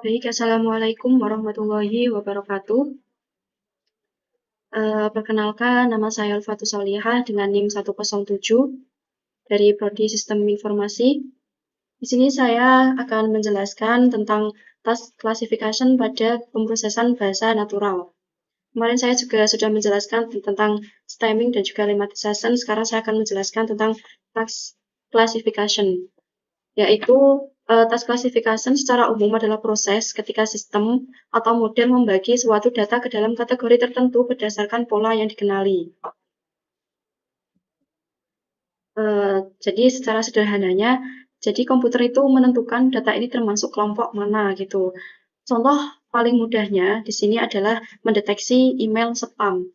Baik, Assalamualaikum warahmatullahi wabarakatuh. Perkenalkan, nama saya Ulfatus Solihah dengan NIM 107 dari Prodi Sistem Informasi. Di sini saya akan menjelaskan tentang task classification pada pemrosesan bahasa natural. Kemarin saya juga sudah menjelaskan tentang stemming dan juga lemmatization. Sekarang saya akan menjelaskan tentang task classification, yaitu task classification secara umum adalah proses ketika sistem atau model membagi suatu data ke dalam kategori tertentu berdasarkan pola yang dikenali. Jadi secara sederhananya, jadi komputer itu menentukan data ini termasuk kelompok mana gitu. Contoh paling mudahnya di sini adalah mendeteksi email spam.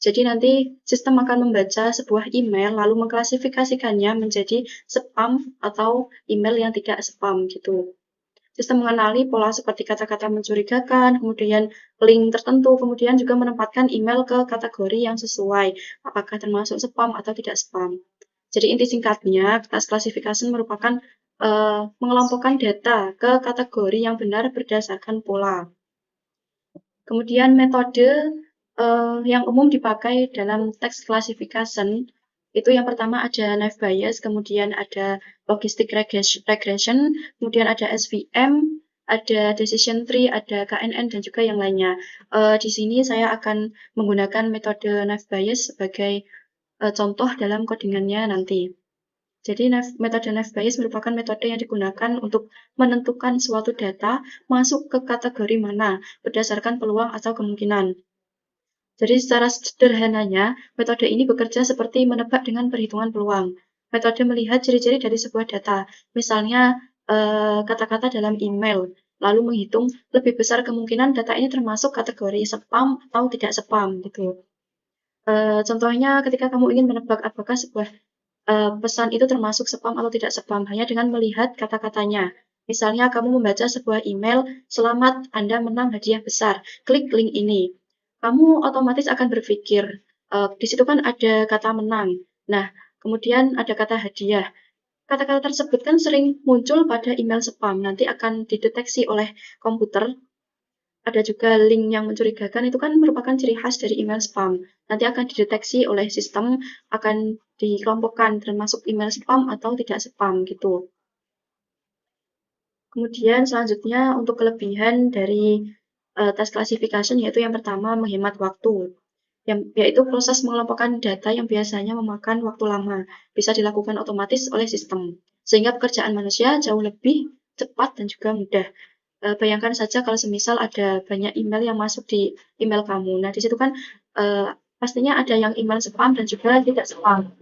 Jadi nanti sistem akan membaca sebuah email lalu mengklasifikasikannya menjadi spam atau email yang tidak spam gitu. Sistem mengenali pola seperti kata-kata mencurigakan, kemudian link tertentu, kemudian juga menempatkan email ke kategori yang sesuai, apakah termasuk spam atau tidak spam. Jadi inti singkatnya, task classification merupakan mengelompokkan data ke kategori yang benar berdasarkan pola. Kemudian metode yang umum dipakai dalam text classification itu yang pertama ada naive Bayes, kemudian ada logistic regression, kemudian ada SVM, ada decision tree, ada KNN dan juga yang lainnya. Di sini saya akan menggunakan metode naive Bayes sebagai contoh dalam codingannya nanti. Jadi metode naive Bayes merupakan metode yang digunakan untuk menentukan suatu data masuk ke kategori mana berdasarkan peluang atau kemungkinan. Jadi secara sederhananya, metode ini bekerja seperti menebak dengan perhitungan peluang. Metode melihat ciri-ciri dari sebuah data, misalnya kata-kata dalam email, lalu menghitung lebih besar kemungkinan data ini termasuk kategori spam atau tidak spam gitu. Contohnya ketika kamu ingin menebak apakah sebuah pesan itu termasuk spam atau tidak spam hanya dengan melihat kata-katanya. Misalnya kamu membaca sebuah email, "Selamat, Anda menang hadiah besar. Klik link ini." Kamu otomatis akan berpikir, di situ kan ada kata menang. Nah, kemudian ada kata hadiah. Kata-kata tersebut kan sering muncul pada email spam. Nanti akan dideteksi oleh komputer. Ada juga link yang mencurigakan, itu kan merupakan ciri khas dari email spam. Nanti akan dideteksi oleh sistem, akan dikelompokkan termasuk email spam atau tidak spam gitu. Kemudian selanjutnya untuk kelebihan dari task classification yaitu yang pertama menghemat waktu. Yaitu proses mengelompokkan data yang biasanya memakan waktu lama bisa dilakukan otomatis oleh sistem. Sehingga pekerjaan manusia jauh lebih cepat dan juga mudah. Bayangkan saja kalau semisal ada banyak email yang masuk di email kamu. Nah, di situ kan pastinya ada yang email spam dan juga tidak spam.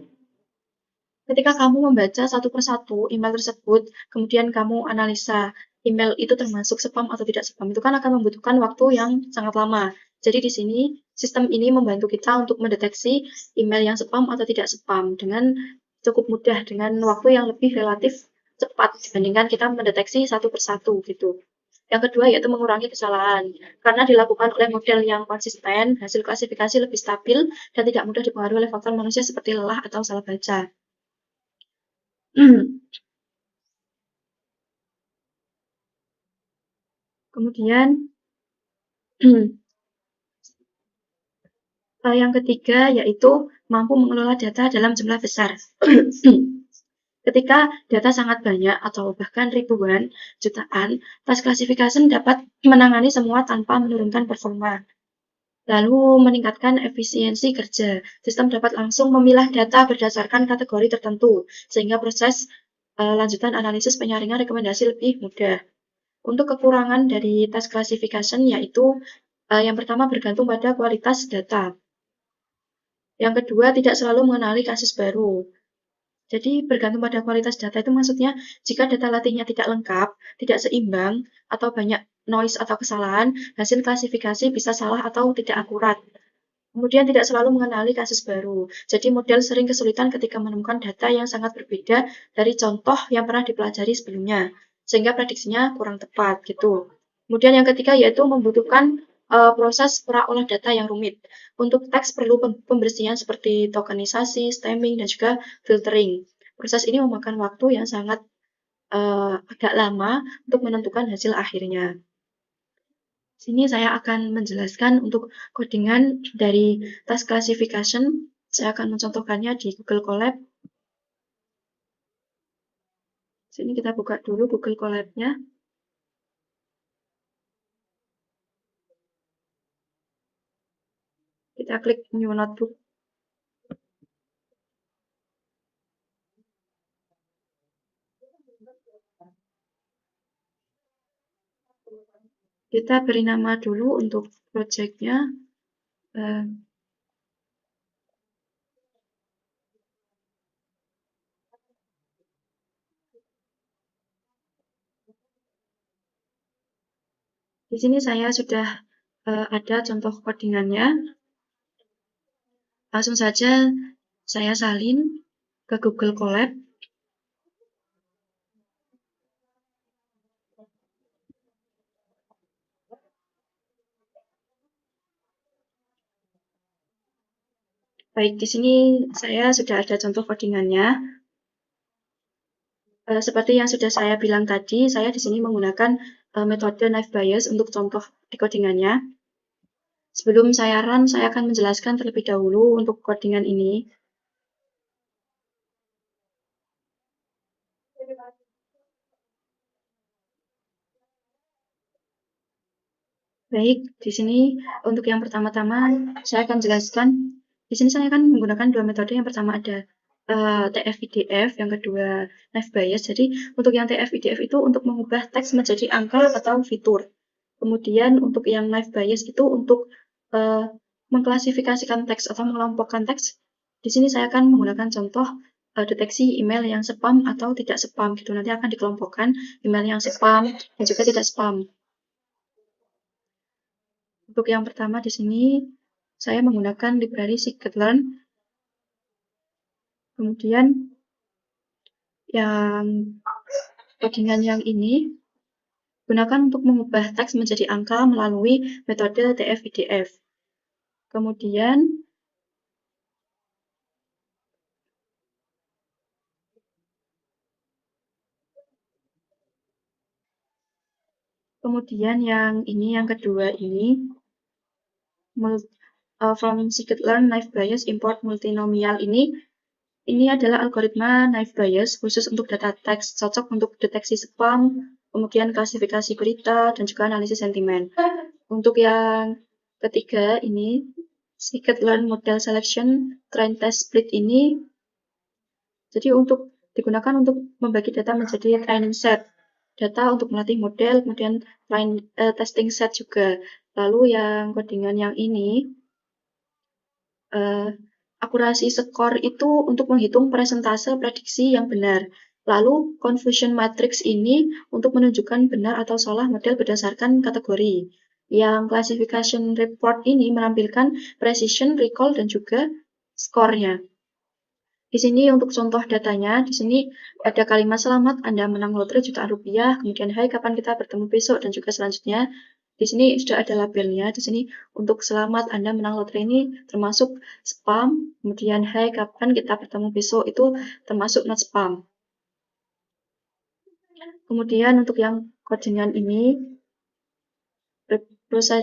Ketika kamu membaca satu persatu email tersebut, kemudian kamu analisa email itu termasuk spam atau tidak spam, itu kan akan membutuhkan waktu yang sangat lama. Jadi di sini sistem ini membantu kita untuk mendeteksi email yang spam atau tidak spam dengan cukup mudah, dengan waktu yang lebih relatif cepat dibandingkan kita mendeteksi satu persatu gitu. Yang kedua yaitu mengurangi kesalahan. Karena dilakukan oleh model yang konsisten, hasil klasifikasi lebih stabil dan tidak mudah dipengaruhi oleh faktor manusia seperti lelah atau salah baca. Kemudian yang ketiga yaitu mampu mengelola data dalam jumlah besar. Ketika data sangat banyak atau bahkan ribuan, jutaan, task classification dapat menangani semua tanpa menurunkan performa. Lalu meningkatkan efisiensi kerja. Sistem dapat langsung memilah data berdasarkan kategori tertentu, sehingga proses lanjutan analisis penyaringan rekomendasi lebih mudah. Untuk kekurangan dari task classification yaitu yang pertama bergantung pada kualitas data. Yang kedua tidak selalu mengenali kasus baru. Jadi bergantung pada kualitas data itu maksudnya jika data latihnya tidak lengkap, tidak seimbang, atau banyak noise atau kesalahan, hasil klasifikasi bisa salah atau tidak akurat. Kemudian tidak selalu mengenali kasus baru. Jadi model sering kesulitan ketika menemukan data yang sangat berbeda dari contoh yang pernah dipelajari sebelumnya, sehingga prediksinya kurang tepat gitu. Kemudian yang ketiga yaitu membutuhkan proses praolah data yang rumit. Untuk teks perlu pembersihan seperti tokenisasi, stemming, dan juga filtering. Proses ini memakan waktu yang sangat agak lama untuk menentukan hasil akhirnya. Sini saya akan menjelaskan untuk codingan dari task classification. Saya akan mencontohkannya di Google Colab. Sini kita buka dulu Google Colab-nya. Kita klik New Notebook. Kita beri nama dulu untuk project-nya. Di sini saya sudah ada contoh codingannya. Langsung saja saya salin ke Google Colab. Baik, di sini saya sudah ada contoh codingannya. Seperti yang sudah saya bilang tadi, saya di sini menggunakan metode knife bias untuk contoh decodingannya. Sebelum saya run, saya akan menjelaskan terlebih dahulu untuk codingan ini. Baik, di sini untuk yang pertama-tama saya akan jelaskan. Di sini saya akan menggunakan dua metode. Yang pertama ada TF-IDF, yang kedua knife bias. Jadi untuk yang TF-IDF itu untuk mengubah teks menjadi angka atau fitur. Kemudian untuk yang knife bias itu untuk mengklasifikasikan teks atau mengelompokkan teks. Di sini saya akan menggunakan contoh deteksi email yang spam atau tidak spam gitu. Nanti akan dikelompokkan email yang spam dan juga tidak spam. Untuk yang pertama di sini saya menggunakan library scikit-learn. Kemudian yang codingan yang ini gunakan untuk mengubah teks menjadi angka melalui metode TF-IDF. Kemudian yang ini, yang kedua ini, from scikit-learn knife bias import multinomial ini adalah algoritma knife bias khusus untuk data teks, cocok untuk deteksi spam, kemudian klasifikasi berita, dan juga analisis sentimen. Untuk yang ketiga ini, scikit-learn model selection train test split ini, jadi untuk digunakan untuk membagi data menjadi training set, data untuk melatih model, kemudian testing set juga. Lalu yang codingan yang ini, akurasi skor itu untuk menghitung presentase prediksi yang benar. Lalu confusion matrix ini untuk menunjukkan benar atau salah model berdasarkan kategori. Yang classification report ini menampilkan precision, recall, dan juga skornya. Di sini untuk contoh datanya, di sini ada kalimat selamat, Anda menang lotre jutaan rupiah, kemudian hai kapan kita bertemu besok, dan juga selanjutnya. Di sini sudah ada labelnya, di sini untuk selamat Anda menang lotre ini termasuk spam, kemudian hai kapan kita bertemu besok itu termasuk not spam. Kemudian untuk yang codingan ini,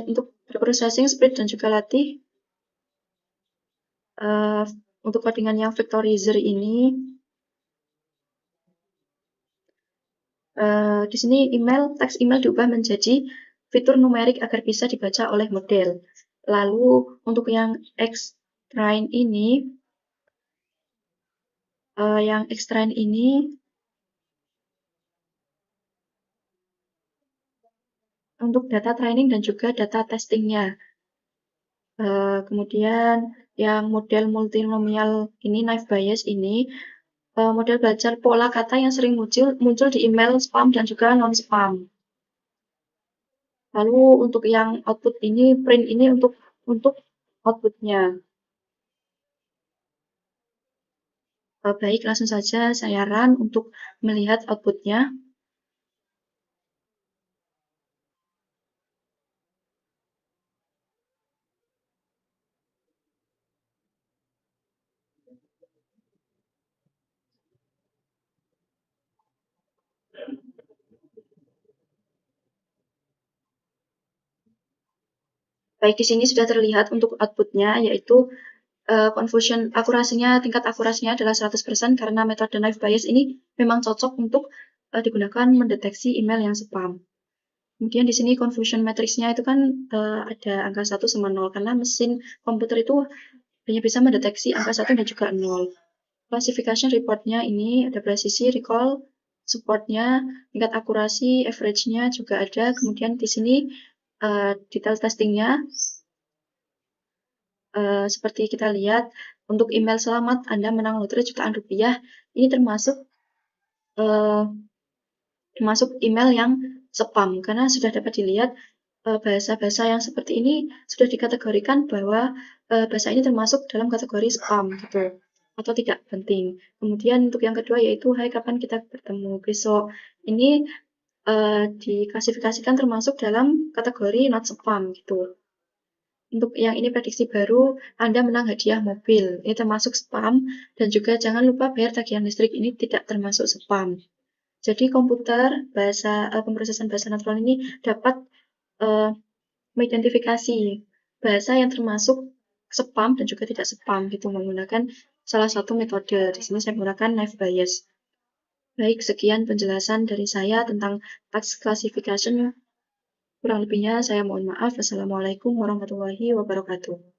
untuk processing, split, dan juga latih, untuk codingan yang vectorizer ini, di sini teks email diubah menjadi fitur numerik agar bisa dibaca oleh model. Lalu untuk yang extrain ini, untuk data training dan juga data testingnya. Kemudian yang model multinomial ini, knife bias ini, model belajar pola kata yang sering muncul di email spam dan juga non-spam. Lalu untuk yang output ini, print ini untuk outputnya. Baik, langsung saja saya run untuk melihat outputnya. Baik, di sini sudah terlihat untuk outputnya, yaitu tingkat akurasinya adalah 100% karena metode knife bias ini memang cocok untuk digunakan mendeteksi email yang spam. Kemudian di sini confusion matrix-nya itu kan ada angka 1 sama 0 karena mesin komputer itu hanya bisa mendeteksi angka 1 dan juga 0. Classification report-nya ini ada presisi, recall, support-nya, tingkat akurasi, average-nya juga ada. Kemudian di sini detail testing-nya seperti kita lihat untuk email selamat Anda menang lotre jutaan rupiah ini termasuk email yang spam karena sudah dapat dilihat bahasa-bahasa yang seperti ini sudah dikategorikan bahwa bahasa ini termasuk dalam kategori spam gitu atau tidak penting. Kemudian untuk yang kedua yaitu hai kapan kita bertemu besok. Ini diklasifikasikan termasuk dalam kategori not spam gitu. Untuk yang ini prediksi baru, Anda menang hadiah mobil. Ini termasuk spam dan juga jangan lupa bayar tagihan listrik ini tidak termasuk spam. Jadi komputer pemrosesan bahasa natural ini dapat mengidentifikasi bahasa yang termasuk spam dan juga tidak spam gitu menggunakan salah satu metode. Di sini saya menggunakan knife bias. Baik, sekian penjelasan dari saya tentang task classification. Kurang lebihnya saya mohon maaf. Wassalamualaikum warahmatullahi wabarakatuh.